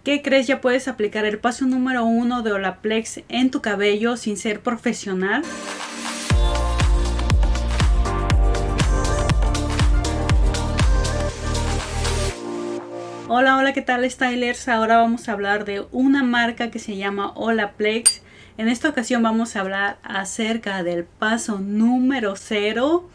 ¿Qué crees? Ya puedes aplicar el paso número 1 de Olaplex en tu cabello sin ser profesional. Hola, ¿qué tal, stylers? Ahora vamos a hablar de una marca que se llama Olaplex. En esta ocasión vamos a hablar acerca del paso número 0.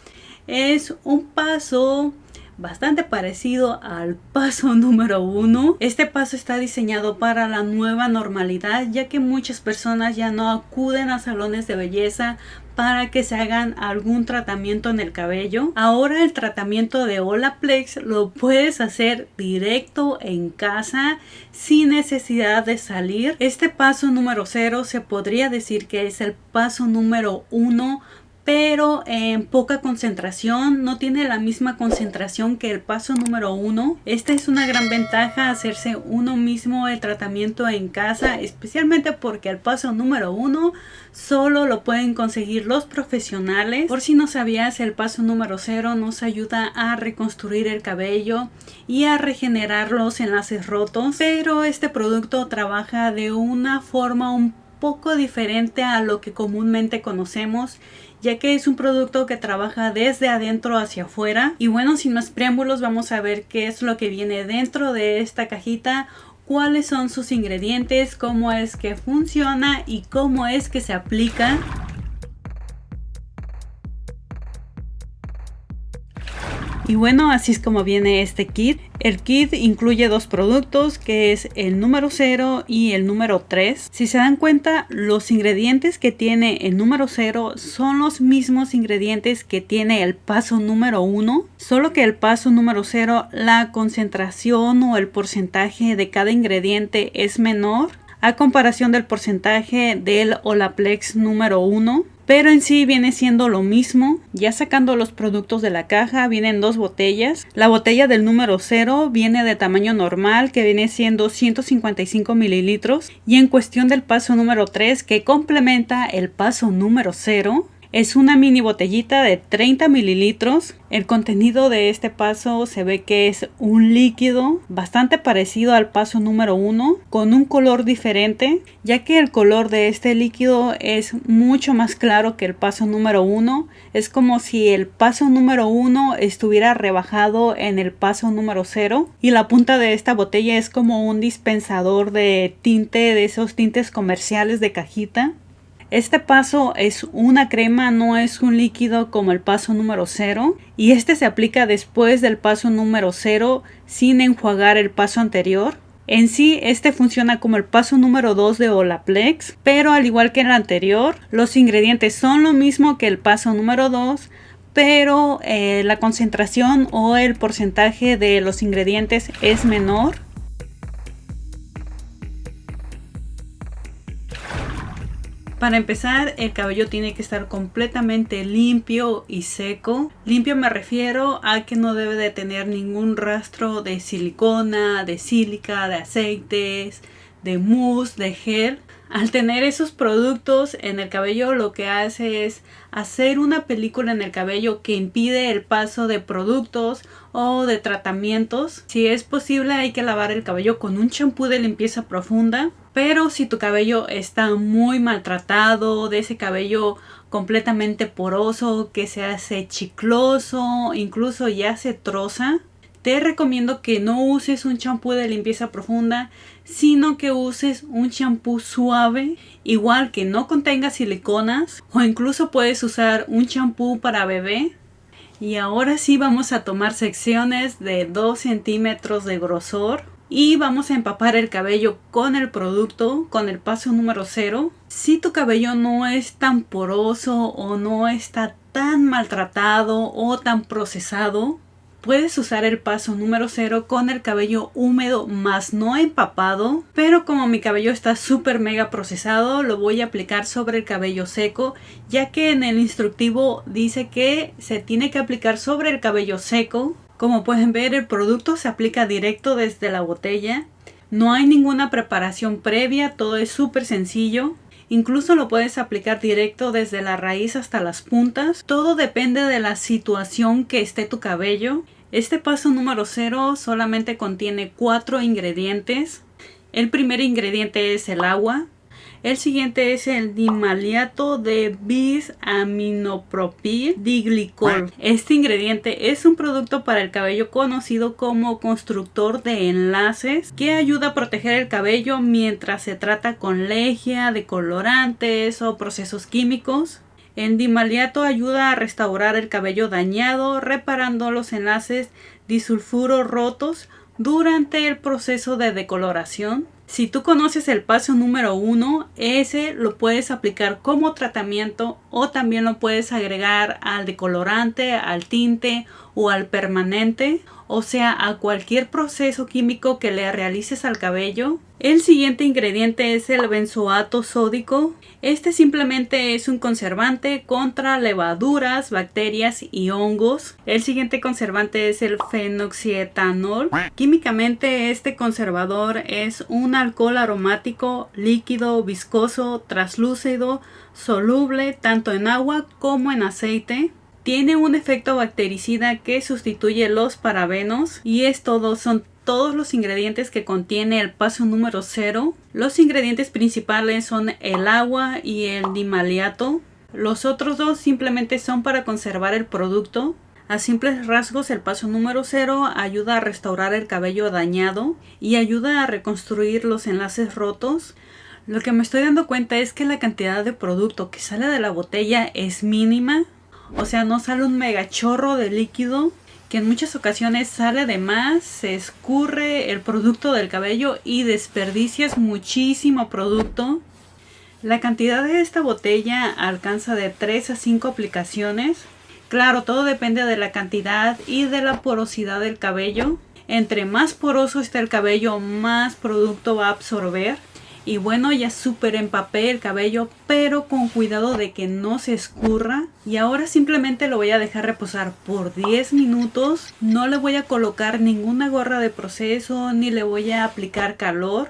Es un paso bastante parecido al paso número 1. Este paso está diseñado para la nueva normalidad, ya que muchas personas ya no acuden a salones de belleza para que se hagan algún tratamiento en el cabello. Ahora el tratamiento de Olaplex lo puedes hacer directo en casa sin necesidad de salir. Este paso número 0 se podría decir que es el paso número 1, pero en poca concentración. No tiene la misma concentración que el paso número 1. Esta es una gran ventaja, hacerse uno mismo el tratamiento en casa, especialmente porque el paso número 1 solo lo pueden conseguir los profesionales. Por si no sabías, el paso número 0 nos ayuda a reconstruir el cabello y a regenerar los enlaces rotos, pero este producto trabaja de una forma un poco diferente a lo que comúnmente conocemos, ya que es un producto que trabaja desde adentro hacia afuera. Y bueno, sin más preámbulos, vamos a ver qué es lo que viene dentro de esta cajita, cuáles son sus ingredientes, cómo es que funciona y cómo es que se aplica. Y bueno, así es como viene este kit. El kit incluye dos productos, que es el número 0 y el número 3. Si se dan cuenta, los ingredientes que tiene el número 0 son los mismos ingredientes que tiene el paso número 1. Solo que el paso número 0, la concentración o el porcentaje de cada ingrediente es menor a comparación del porcentaje del Olaplex número 1. Pero en sí viene siendo lo mismo. Ya sacando los productos de la caja, vienen dos botellas. La botella del número 0 viene de tamaño normal, que viene siendo 155 mililitros. Y en cuestión del paso número 3, que complementa el paso número 0, es una mini botellita de 30 mililitros. El contenido de este paso se ve que es un líquido bastante parecido al paso número 1, con un color diferente, ya que el color de este líquido es mucho más claro que el paso número 1. Es como si el paso número 1 estuviera rebajado en el paso número 0. Y la punta de esta botella es como un dispensador de tinte, de esos tintes comerciales de cajita. Este paso es una crema, no es un líquido como el paso número 0. Y este se aplica después del paso número 0 sin enjuagar el paso anterior. En sí, este funciona como el paso número 2 de Olaplex, pero al igual que el anterior, los ingredientes son lo mismo que el paso número 2, pero la concentración o el porcentaje de los ingredientes es menor. Para empezar, el cabello tiene que estar completamente limpio y seco. Limpio me refiero a que no debe de tener ningún rastro de silicona, de sílica, de aceites, de mousse, de gel. Al tener esos productos en el cabello, lo que hace es hacer una película en el cabello que impide el paso de productos o de tratamientos. Si es posible, hay que lavar el cabello con un champú de limpieza profunda. Pero si tu cabello está muy maltratado, de ese cabello completamente poroso, que se hace chicloso, incluso ya se troza, te recomiendo que no uses un champú de limpieza profunda, sino que uses un champú suave, igual que no contenga siliconas, o incluso puedes usar un champú para bebé. Y ahora sí vamos a tomar secciones de 2 centímetros de grosor y vamos a empapar el cabello con el producto, con el paso número 0. Si tu cabello no es tan poroso o no está tan maltratado o tan procesado, puedes usar el paso número 0 con el cabello húmedo más no empapado. Pero como mi cabello está súper mega procesado, lo voy a aplicar sobre el cabello seco, ya que en el instructivo dice que se tiene que aplicar sobre el cabello seco. Como pueden ver, el producto se aplica directo desde la botella. No hay ninguna preparación previa, todo es súper sencillo. Incluso lo puedes aplicar directo desde la raíz hasta las puntas. Todo depende de la situación que esté tu cabello. Este paso número 0 solamente contiene 4 ingredientes. El primer ingrediente es el agua. El siguiente es el dimaleato de bis-aminopropil diglicol. Este ingrediente es un producto para el cabello conocido como constructor de enlaces que ayuda a proteger el cabello mientras se trata con lejía, decolorantes o procesos químicos. El dimaleato ayuda a restaurar el cabello dañado, reparando los enlaces disulfuro rotos durante el proceso de decoloración. Si tú conoces el paso número 1, ese lo puedes aplicar como tratamiento o también lo puedes agregar al decolorante, al tinte o al permanente, o sea, a cualquier proceso químico que le realices al cabello. El siguiente ingrediente es el benzoato sódico. Este simplemente es un conservante contra levaduras, bacterias y hongos. El siguiente conservante es el fenoxietanol. Químicamente este conservador es un alcohol aromático, líquido, viscoso, translúcido, soluble tanto en agua como en aceite. Tiene un efecto bactericida que sustituye los parabenos y son todos los ingredientes que contiene el paso número 0. Los ingredientes principales son el agua y el dimaleato. Los otros dos simplemente son para conservar el producto. A simples rasgos, el paso número 0 ayuda a restaurar el cabello dañado y ayuda a reconstruir los enlaces rotos. Lo que me estoy dando cuenta es que la cantidad de producto que sale de la botella es mínima. O sea, no sale un mega chorro de líquido que en muchas ocasiones sale de más, se escurre el producto del cabello y desperdicias muchísimo producto. La cantidad de esta botella alcanza de 3 a 5 aplicaciones. Claro, todo depende de la cantidad y de la porosidad del cabello. Entre más poroso esté el cabello, más producto va a absorber. Y bueno, ya súper empapé el cabello, pero con cuidado de que no se escurra. Y ahora simplemente lo voy a dejar reposar por 10 minutos. No le voy a colocar ninguna gorra de proceso, ni le voy a aplicar calor,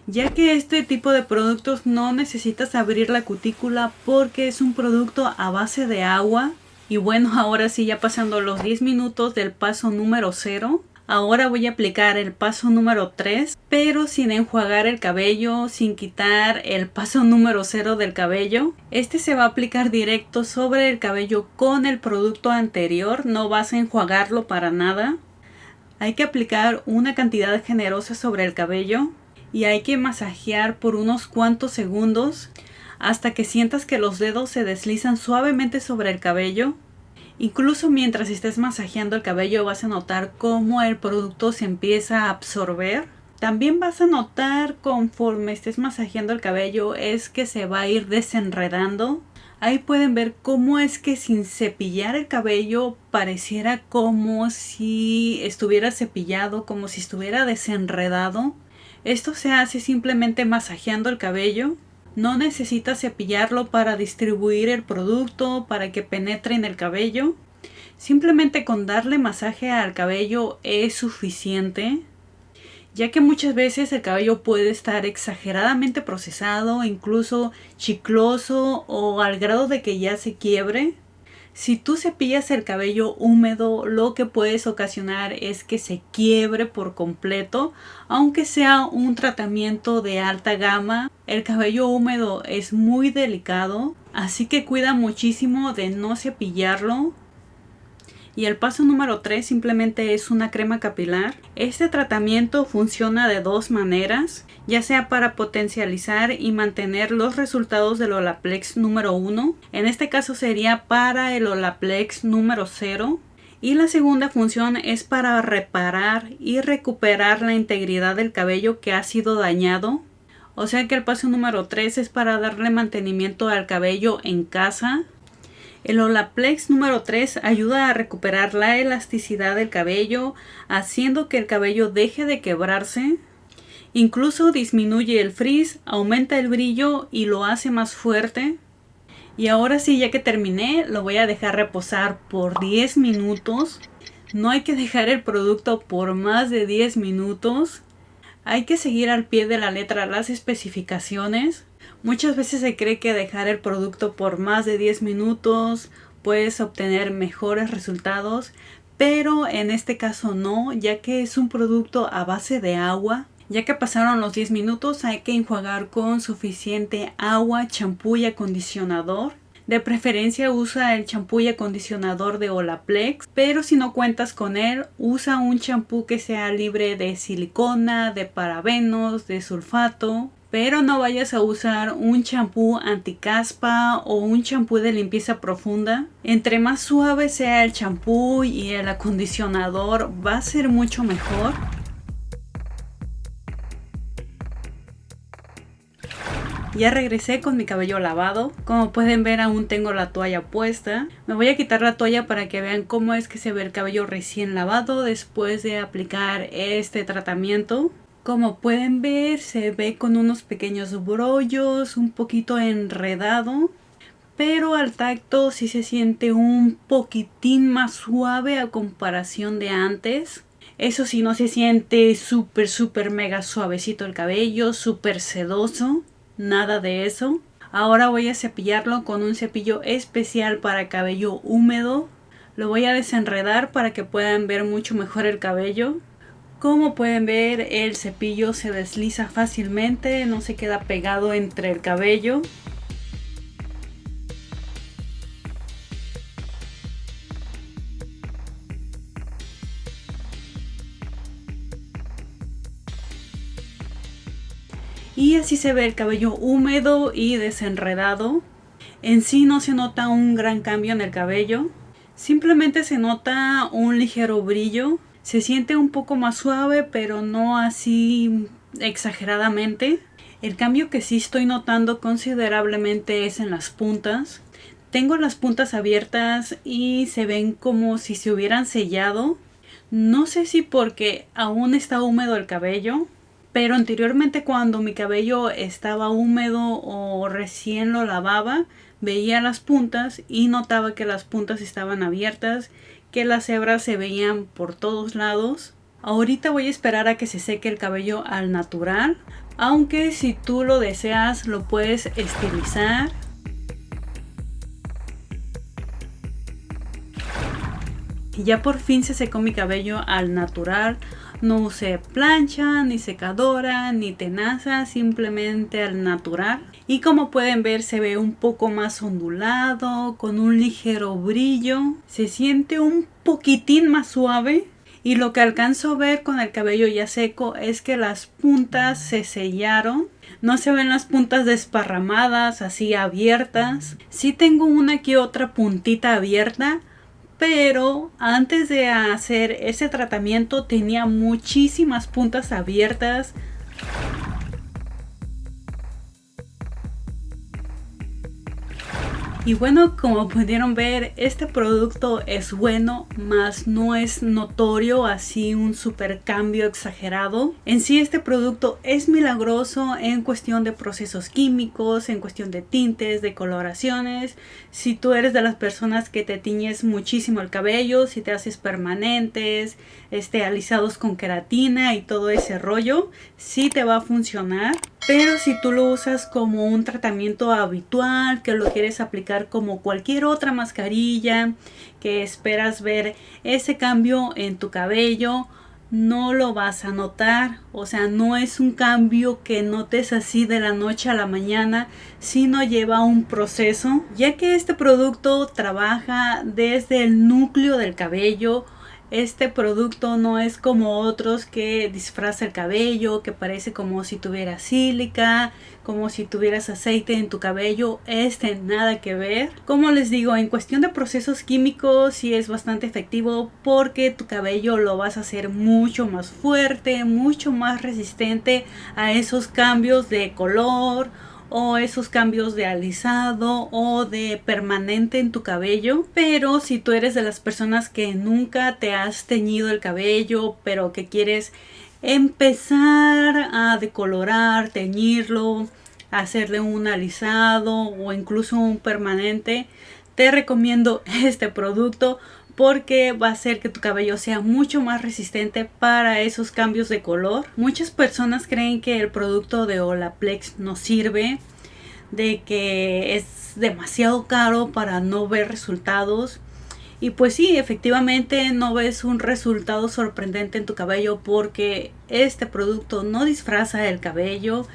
ya que este tipo de productos no necesitas abrir la cutícula porque es un producto a base de agua. Y bueno, ahora sí, ya pasando los 10 minutos del paso número 0. Ahora voy a aplicar el paso número 3, pero sin enjuagar el cabello, sin quitar el paso número 0 del cabello. Este se va a aplicar directo sobre el cabello con el producto anterior, no vas a enjuagarlo para nada. Hay que aplicar una cantidad generosa sobre el cabello y hay que masajear por unos cuantos segundos hasta que sientas que los dedos se deslizan suavemente sobre el cabello. Incluso mientras estés masajeando el cabello vas a notar cómo el producto se empieza a absorber. También vas a notar conforme estés masajeando el cabello es que se va a ir desenredando. Ahí pueden ver cómo es que sin cepillar el cabello pareciera como si estuviera cepillado, como si estuviera desenredado. Esto se hace simplemente masajeando el cabello. No necesitas cepillarlo para distribuir el producto, para que penetre en el cabello. Simplemente con darle masaje al cabello es suficiente, ya que muchas veces el cabello puede estar exageradamente procesado, incluso chicloso o al grado de que ya se quiebre. Si tú cepillas el cabello húmedo, lo que puedes ocasionar es que se quiebre por completo, aunque sea un tratamiento de alta gama. El cabello húmedo es muy delicado, así que cuida muchísimo de no cepillarlo. Y el paso número 3 simplemente es una crema capilar. Este tratamiento funciona de dos maneras, ya sea para potencializar y mantener los resultados del Olaplex número 1. En este caso sería para el Olaplex número 0. Y la segunda función es para reparar y recuperar la integridad del cabello que ha sido dañado. O sea que el paso número 3 es para darle mantenimiento al cabello en casa. El Olaplex número 3 ayuda a recuperar la elasticidad del cabello, haciendo que el cabello deje de quebrarse. Incluso disminuye el frizz, aumenta el brillo y lo hace más fuerte. Y ahora sí, ya que terminé, lo voy a dejar reposar por 10 minutos. No hay que dejar el producto por más de 10 minutos. Hay que seguir al pie de la letra las especificaciones. Muchas veces se cree que dejar el producto por más de 10 minutos puedes obtener mejores resultados, pero en este caso no, ya que es un producto a base de agua. Ya que pasaron los 10 minutos, hay que enjuagar con suficiente agua, champú y acondicionador. De preferencia usa el champú y acondicionador de Olaplex, pero si no cuentas con él, usa un champú que sea libre de silicona, de parabenos, de sulfato. Pero no vayas a usar un champú anticaspa o un champú de limpieza profunda. Entre más suave sea el champú y el acondicionador, va a ser mucho mejor. Ya regresé con mi cabello lavado. Como pueden ver, aún tengo la toalla puesta. Me voy a quitar la toalla para que vean cómo es que se ve el cabello recién lavado después de aplicar este tratamiento. Como pueden ver, se ve con unos pequeños brollos, un poquito enredado, pero al tacto sí se siente un poquitín más suave a comparación de antes. Eso sí, no se siente súper mega suavecito el cabello, súper sedoso, nada de eso. Ahora voy a cepillarlo con un cepillo especial para cabello húmedo. Lo voy a desenredar para que puedan ver mucho mejor el cabello. Como pueden ver, el cepillo se desliza fácilmente, no se queda pegado entre el cabello. Y así se ve el cabello húmedo y desenredado. En sí no se nota un gran cambio en el cabello, simplemente se nota un ligero brillo. Se siente un poco más suave, pero no así exageradamente. El cambio que sí estoy notando considerablemente es en las puntas. Tengo las puntas abiertas y se ven como si se hubieran sellado. No sé si porque aún está húmedo el cabello, pero anteriormente cuando mi cabello estaba húmedo o recién lo lavaba, veía las puntas y notaba que las puntas estaban abiertas, que las hebras se veían por todos lados. Ahorita voy a esperar a que se seque el cabello al natural, aunque si tú lo deseas lo puedes estilizar. Ya por fin se secó mi cabello al natural. No usé plancha, ni secadora, ni tenaza, simplemente al natural. Y como pueden ver, se ve un poco más ondulado, con un ligero brillo. Se siente un poquitín más suave. Y lo que alcanzo a ver con el cabello ya seco es que las puntas se sellaron. No se ven las puntas desparramadas, así abiertas. Sí tengo una que otra puntita abierta, pero antes de hacer ese tratamiento tenía muchísimas puntas abiertas. Y bueno, como pudieron ver, este producto es bueno, mas no es notorio así un super cambio exagerado. En sí este producto es milagroso en cuestión de procesos químicos, en cuestión de tintes, de coloraciones. Si tú eres de las personas que te tiñes muchísimo el cabello, si te haces permanentes, alisados con queratina y todo ese rollo, sí te va a funcionar. Pero si tú lo usas como un tratamiento habitual, que lo quieres aplicar como cualquier otra mascarilla, que esperas ver ese cambio en tu cabello, no lo vas a notar. O sea, no es un cambio que notes así de la noche a la mañana, sino lleva un proceso, ya que este producto trabaja desde el núcleo del cabello. Este producto no es como otros que disfraza el cabello, que parece como si tuvieras sílica, como si tuvieras aceite en tu cabello. Nada que ver. Como les digo, en cuestión de procesos químicos sí es bastante efectivo, porque tu cabello lo vas a hacer mucho más fuerte, mucho más resistente a esos cambios de color o esos cambios de alisado o de permanente en tu cabello. Pero si tú eres de las personas que nunca te has teñido el cabello, pero que quieres empezar a decolorar, teñirlo, hacerle un alisado o incluso un permanente, te recomiendo este producto, porque va a hacer que tu cabello sea mucho más resistente para esos cambios de color. Muchas personas creen que el producto de Olaplex no sirve, de que es demasiado caro para no ver resultados. Y pues sí, efectivamente no ves un resultado sorprendente en tu cabello porque este producto no disfraza el cabello,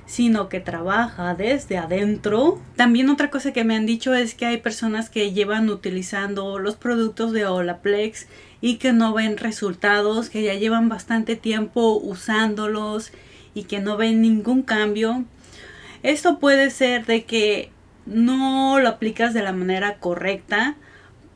sino que trabaja desde adentro. También otra cosa que me han dicho es que hay personas que llevan utilizando los productos de Olaplex y que no ven resultados, que ya llevan bastante tiempo usándolos y que no ven ningún cambio. Esto puede ser de que no lo aplicas de la manera correcta,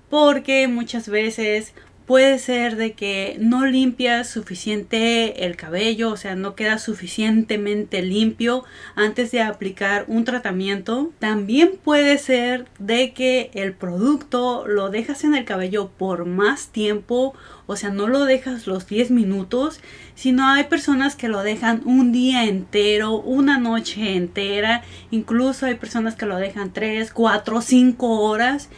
porque muchas veces puede ser de que no limpias suficiente el cabello, o sea, no queda suficientemente limpio antes de aplicar un tratamiento. También puede ser de que el producto lo dejas en el cabello por más tiempo, o sea, no lo dejas los 10 minutos, sino hay personas que lo dejan un día entero, una noche entera, incluso hay personas que lo dejan 3, 4, 5 horas.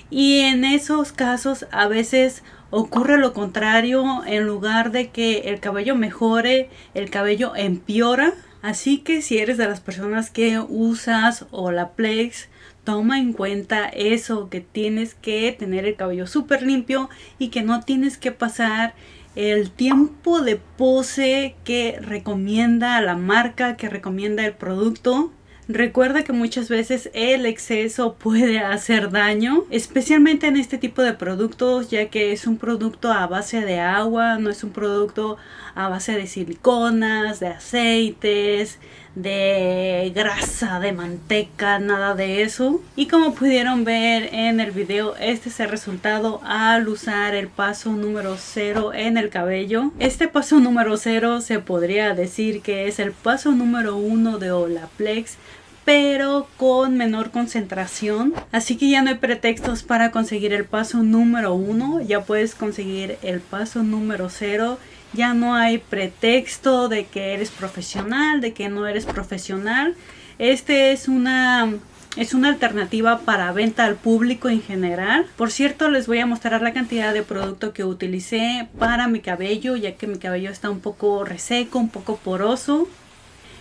Y en esos casos a veces ocurre lo contrario, en lugar de que el cabello mejore, el cabello empeora. Así que si eres de las personas que usas Olaplex, toma en cuenta eso, que tienes que tener el cabello súper limpio y que no tienes que pasar el tiempo de pose que recomienda la marca, que recomienda el producto. Recuerda que muchas veces el exceso puede hacer daño, especialmente en este tipo de productos, ya que es un producto a base de agua, no es un producto a base de siliconas, de aceites, de grasa, de manteca, nada de eso. Y como pudieron ver en el video, este es el resultado al usar el paso número 0 en el cabello. Este paso número 0 se podría decir que es el paso número 1 de Olaplex, pero con menor concentración. Así que ya no hay pretextos para conseguir el paso número 1, ya puedes conseguir el paso número 0. Ya no hay pretexto de que eres profesional, de que no eres profesional. Este es una alternativa para venta al público en general. Por cierto, les voy a mostrar la cantidad de producto que utilicé para mi cabello, ya que mi cabello está un poco reseco, un poco poroso.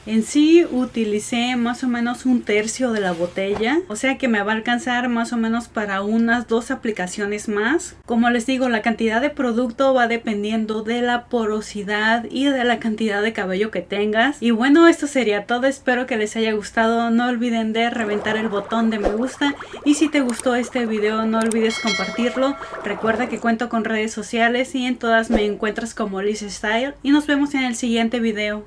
En sí utilicé más o menos 1/3 de la botella, o sea que me va a alcanzar más o menos para unas 2 aplicaciones más. Como les digo, la cantidad de producto va dependiendo de la porosidad y de la cantidad de cabello que tengas. Y bueno, esto sería todo, espero que les haya gustado. No olviden de reventar el botón de me gusta y si te gustó este video no olvides compartirlo. Recuerda que cuento con redes sociales y en todas me encuentras como Liz Style y nos vemos en el siguiente video.